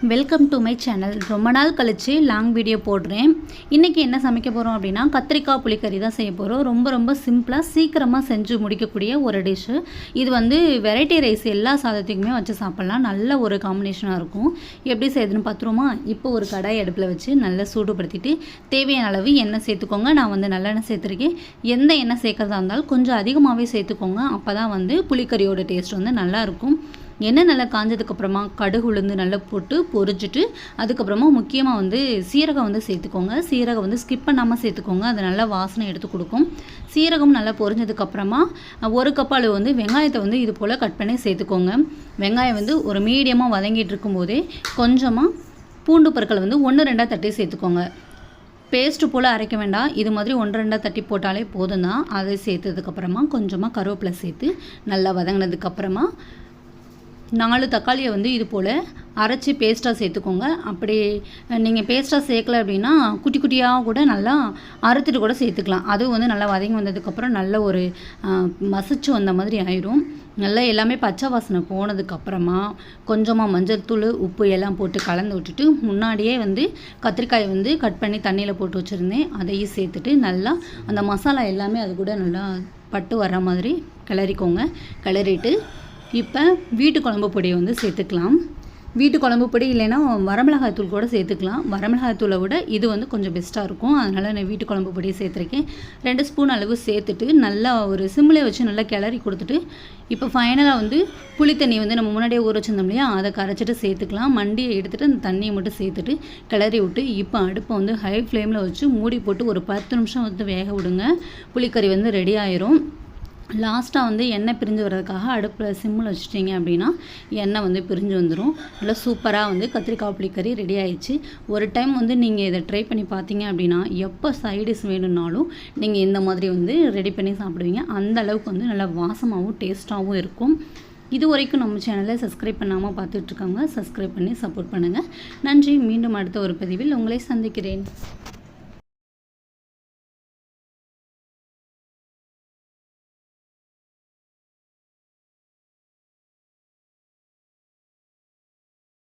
Welcome to my channel. ரொம்ப நாள் கழிச்சு லாங் வீடியோ போடுறேன். இன்றைக்கி என்ன சமைக்க போகிறோம் அப்படின்னா கத்திரிக்காய் புளிக்கறி தான் செய்ய போகிறோம். ரொம்ப சிம்பிளாக சீக்கிரமாக செஞ்சு முடிக்கக்கூடிய ஒரு டிஷ்ஷு. இது வெரைட்டி ரைஸ் எல்லா சாதத்துக்குமே வச்சு சாப்பிட்லாம். நல்ல ஒரு காம்பினேஷனாக இருக்கும். எப்படி செய்யுதுன்னு பார்த்துருவோமா? இப்போ ஒரு கடாய் அடுப்பில் வச்சு நல்லா சூடுபடுத்திட்டு தேவையான அளவு எண்ணெய் சேர்த்துக்கோங்க. நான் நல்லெண்ணெய் சேர்த்துருக்கேன். எந்த எண்ணெய் சேர்க்குறதா இருந்தாலும் கொஞ்சம் அதிகமாகவே சேர்த்துக்கோங்க. அப்போ தான் புளிக்கறியோட டேஸ்ட் நல்லாயிருக்கும். எண்ணெய் நல்லா காஞ்சதுக்கப்புறமா கடுகு உளுந்து நல்லா போட்டு பொரிச்சிட்டு அதுக்கப்புறமா முக்கியமாக சீரகம் சேர்த்துக்கோங்க. சீரகம் ஸ்கிப் பண்ணாமல் சேர்த்துக்கோங்க. அது நல்லா வாசனை எடுத்து கொடுக்கும். சீரகம் நல்லா பொரிஞ்சதுக்கப்புறமா ஒரு கப் அளவு வெங்காயத்தை இது போல் கட் பண்ணி சேர்த்துக்கோங்க. வெங்காயம் ஒரு மீடியமாக வதங்கிட்டு இருக்கும்போதே கொஞ்சமாக பூண்டு பற்களை 1-2 தட்டி சேர்த்துக்கோங்க. பேஸ்ட்டு போல் அரைக்க வேண்டாம். இது மாதிரி 1-2 தட்டி போட்டாலே போதும் தான். அதை சேர்த்ததுக்கப்புறமா கொஞ்சமாக கருவேப்பிலை சேர்த்து நல்லா வதங்கினதுக்கப்புறமா 4 தக்காளியை இது போல் அரைச்சி பேஸ்ட்டாக சேர்த்துக்கோங்க. அப்படி நீங்கள் பேஸ்ட்டாக சேர்க்கல அப்படின்னா குட்டி குட்டியாக கூட நல்லா அறுத்துட்டு கூட சேர்த்துக்கலாம். அது நல்லா வதங்கி வந்ததுக்கப்புறம் நல்ல ஒரு மசிச்சு வந்த மாதிரி ஆயிரும். நல்லா எல்லாமே பச்சை வாசனை போனதுக்கப்புறமா கொஞ்சமாக மஞ்சள் தூள் உப்பு எல்லாம் போட்டு கலந்து விட்டுட்டு முன்னாடியே கத்திரிக்காயை கட் பண்ணி தண்ணியில் போட்டு வச்சுருந்தேன். அதையும் சேர்த்துட்டு நல்லா அந்த மசாலா எல்லாமே அது கூட நல்லா பட்டு வர்ற மாதிரி கிளறிக்கோங்க. கிளறிட்டு இப்போ வீட்டு குழம்பு பொடியை சேர்த்துக்கலாம். வீட்டு குழம்பு பொடி இல்லைன்னா வரமிளகாய் தூள் கூட சேர்த்துக்கலாம். வரமிளகாய் தூளை விட இது கொஞ்சம் பெஸ்ட்டாக இருக்கும். அதனால் நான் வீட்டு குழம்பு பொடியை சேர்த்துருக்கேன். 2 ஸ்பூன் அளவு சேர்த்துட்டு நல்லா ஒரு சிம்மில் வச்சு நல்லா கிளறி கொடுத்துட்டு இப்போ ஃபைனலாக புளித்தண்ணி நம்ம முன்னாடியே ஊற வச்சுருந்தோம் இல்லையா, அதை கரைச்சிட்டு சேர்த்துக்கலாம். மண்டியை எடுத்துகிட்டு அந்த தண்ணியை மட்டும் சேர்த்துட்டு கிளறி விட்டு இப்போ அடுப்பை ஹை ஃப்ளேமில் வச்சு மூடி போட்டு ஒரு 10 நிமிஷம் வேக விடுங்க. புளிக்கறி ரெடி ஆயிரும். லாஸ்ட்டாக எண்ணெய் பிரிஞ்சு வர்றதுக்காக அடுப்பில் சிம்மில் வச்சுட்டிங்க அப்படின்னா எண்ணெய் பிரிஞ்சு வந்துடும். நல்லா சூப்பராக கத்திரிக்காய் புளிக்கறி ரெடி ஆயிடுச்சு. ஒரு டைம் நீங்கள் இதை ட்ரை பண்ணி பார்த்தீங்க அப்படின்னா எப்போ சைடிஷ் வேணும்னாலும் நீங்கள் இந்த மாதிரி ரெடி பண்ணி சாப்பிடுவீங்க. அந்த அளவுக்கு நல்லா வாசமாகவும் டேஸ்ட்டாகவும் இருக்கும். இது வரைக்கும் நம்ம சேனலை சப்ஸ்கிரைப் பண்ணாமல் பார்த்துட்ருக்காங்க. சப்ஸ்கிரைப் பண்ணி சப்போர்ட் பண்ணுங்கள். நன்றி. மீண்டும் அடுத்த ஒரு பதிவில் உங்களை சந்திக்கிறேன்.